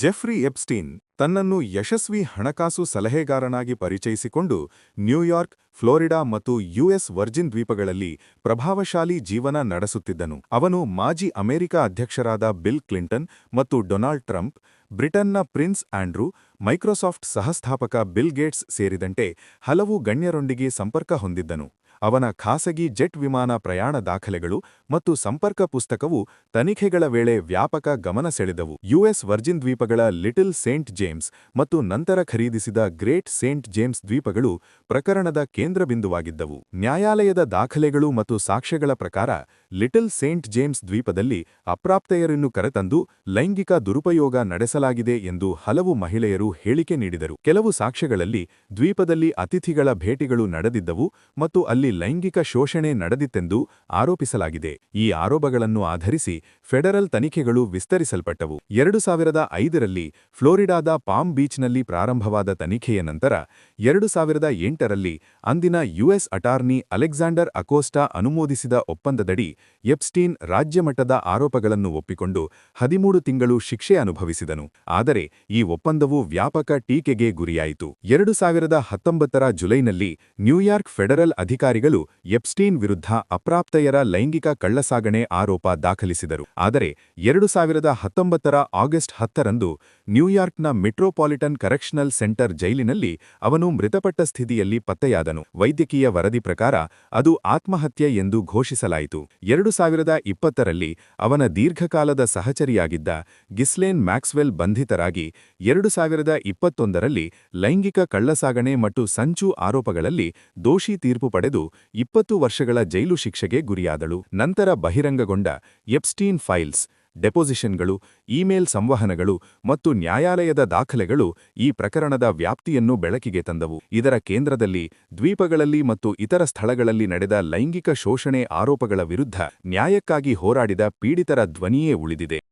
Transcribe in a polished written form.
Jeffrey Epstein ತನ್ನನ್ನು ಯಶಸ್ವಿ ಹಣಕಾಸು ಸಲಹೆಗಾರನಾಗಿ ಪರಿಚಯಿಸಿಕೊಂಡು ನ್ಯೂಯಾರ್ಕ್, ಫ್ಲೋರಿಡಾ ಮತ್ತು ಯುಎಸ್ ವರ್ಜಿನ್ ದ್ವೀಪಗಳಲ್ಲಿ ಪ್ರಭಾವಶಾಲಿ ಜೀವನ ನಡೆಸುತ್ತಿದ್ದನು. ಅವನು ಮಾಜಿ ಅಮೆರಿಕ ಅಧ್ಯಕ್ಷರಾದ ಬಿಲ್ ಕ್ಲಿಂಟನ್ ಮತ್ತು ಡೊನಾಲ್ಡ್ ಟ್ರಂಪ್, ಬ್ರಿಟನ್ನ ಪ್ರಿನ್ಸ್ ಆಂಡ್ರೂ, ಮೈಕ್ರೋಸಾಫ್ಟ್ ಸಹಸ್ಥಾಪಕ ಬಿಲ್ ಗೇಟ್ಸ್ ಸೇರಿದಂತೆ ಹಲವು ಗಣ್ಯರೊಂದಿಗೆ ಸಂಪರ್ಕ ಹೊಂದಿದ್ದನು. ಅವನ ಖಾಸಗಿ ಜೆಟ್ ವಿಮಾನ ಪ್ರಯಾಣ ದಾಖಲೆಗಳು ಮತ್ತು ಸಂಪರ್ಕ ಪುಸ್ತಕವು ತನಿಖೆಗಳ ವೇಳೆ ವ್ಯಾಪಕ ಗಮನ ಸೆಳೆದವು. ಯುಎಸ್ ವರ್ಜಿನ್ ದ್ವೀಪಗಳ ಲಿಟಲ್ ಸೇಂಟ್ ಜೇಮ್ಸ್ ಮತ್ತು ನಂತರ ಖರೀದಿಸಿದ ಗ್ರೇಟ್ ಸೇಂಟ್ ಜೇಮ್ಸ್ ದ್ವೀಪಗಳು ಪ್ರಕರಣದ ಕೇಂದ್ರಬಿಂದುವಾಗಿದ್ದವು. ನ್ಯಾಯಾಲಯದ ದಾಖಲೆಗಳು ಮತ್ತು ಸಾಕ್ಷ್ಯಗಳ ಪ್ರಕಾರ, ಲಿಟಲ್ ಸೇಂಟ್ ಜೇಮ್ಸ್ ದ್ವೀಪದಲ್ಲಿ ಅಪ್ರಾಪ್ತೆಯರನ್ನು ಕರೆತಂದು ಲೈಂಗಿಕ ದುರುಪಯೋಗ ನಡೆಸಲಾಗಿದೆ ಎಂದು ಹಲವು ಮಹಿಳೆಯರು ಹೇಳಿಕೆ ನೀಡಿದರು. ಕೆಲವು ಸಾಕ್ಷ್ಯಗಳಲ್ಲಿ ದ್ವೀಪದಲ್ಲಿ ಅತಿಥಿಗಳ ಭೇಟಿಗಳು ನಡೆದಿದ್ದವು ಮತ್ತು ಅಲ್ಲಿ ಲೈಂಗಿಕ ಶೋಷಣೆ ನಡೆದಿತ್ತೆಂದು ಆರೋಪಿಸಲಾಗಿದೆ. ಈ ಆರೋಪಗಳನ್ನು ಆಧರಿಸಿ ಫೆಡರಲ್ ತನಿಖೆಗಳು ವಿಸ್ತರಿಸಲ್ಪಟ್ಟವು. 2005ರಲ್ಲಿ ಫ್ಲೋರಿಡಾದ ಪಾಮ್ ಬೀಚ್ನಲ್ಲಿ ಪ್ರಾರಂಭವಾದ ತನಿಖೆಯ ನಂತರ 2008ರಲ್ಲಿ ಅಂದಿನ ಯುಎಸ್ ಅಟಾರ್ನಿ ಅಲೆಕ್ಸಾಂಡರ್ ಅಕೋಸ್ಟಾ ಅನುಮೋದಿಸಿದ ಒಪ್ಪಂದದಡಿ ಎಪ್ಸ್ಟೀನ್ ರಾಜ್ಯಮಟ್ಟದ ಆರೋಪಗಳನ್ನು ಒಪ್ಪಿಕೊಂಡು 13 ತಿಂಗಳು ಶಿಕ್ಷೆ ಅನುಭವಿಸಿದನು. ಆದರೆ ಈ ಒಪ್ಪಂದವು ವ್ಯಾಪಕ ಟೀಕೆಗೆ ಗುರಿಯಾಯಿತು. 2019ರ ಜುಲೈನಲ್ಲಿ ನ್ಯೂಯಾರ್ಕ್ ಫೆಡರಲ್ ಅಧಿಕಾರಿಗಳು ಎಪ್ಸ್ಟೀನ್ ವಿರುದ್ಧ ಅಪ್ರಾಪ್ತೆಯರ ಲೈಂಗಿಕ ಕಳ್ಳಸಾಗಣೆ ಆರೋಪ ದಾಖಲಿಸಿದರು. ಆದರೆ 2019ರ ಆಗಸ್ಟ್ 10ರಂದು ನ್ಯೂಯಾರ್ಕ್ನ ಮೆಟ್ರೋಪಾಲಿಟನ್ ಕರೆಕ್ಷನಲ್ ಸೆಂಟರ್ ಜೈಲಿನಲ್ಲಿ ಅವನು ಮೃತಪಟ್ಟ ಸ್ಥಿತಿಯಲ್ಲಿ ಪತ್ತೆಯಾದನು. ವೈದ್ಯಕೀಯ ವರದಿ ಪ್ರಕಾರ ಅದು ಆತ್ಮಹತ್ಯೆ ಎಂದು ಘೋಷಿಸಲಾಯಿತು. 2020ರಲ್ಲಿ ಅವನ ದೀರ್ಘಕಾಲದ ಸಹಚರಿಯಾಗಿದ್ದ ಗಿಸ್ಲೇನ್ ಮ್ಯಾಕ್ಸ್ವೆಲ್ ಬಂಧಿತರಾಗಿ 2021ರಲ್ಲಿ ಲೈಂಗಿಕ ಕಳ್ಳಸಾಗಣೆ ಮತ್ತು ಸಂಚು ಆರೋಪಗಳಲ್ಲಿ ದೋಷಿ ತೀರ್ಪು ಪಡೆದು 20 ವರ್ಷಗಳ ಜೈಲು ಶಿಕ್ಷೆಗೆ ಗುರಿಯಾದಳು. ನಂತರ ಬಹಿರಂಗಗೊಂಡ ಎಪ್ಸ್ಟೀನ್ ಫೈಲ್ಸ್, ಡೆಪೊಸಿಷನ್ಗಳು, ಇಮೇಲ್ ಸಂವಹನಗಳು ಮತ್ತು ನ್ಯಾಯಾಲಯದ ದಾಖಲೆಗಳು ಈ ಪ್ರಕರಣದ ವ್ಯಾಪ್ತಿಯನ್ನು ಬೆಳಕಿಗೆ ತಂದವು. ಇದರ ಕೇಂದ್ರದಲ್ಲಿ ದ್ವೀಪಗಳಲ್ಲಿ ಮತ್ತು ಇತರ ಸ್ಥಳಗಳಲ್ಲಿ ನಡೆದ ಲೈಂಗಿಕ ಶೋಷಣೆ ಆರೋಪಗಳ ವಿರುದ್ಧ ನ್ಯಾಯಕ್ಕಾಗಿ ಹೋರಾಡಿದ ಪೀಡಿತರ ಧ್ವನಿಯೇ ಉಳಿದಿದೆ.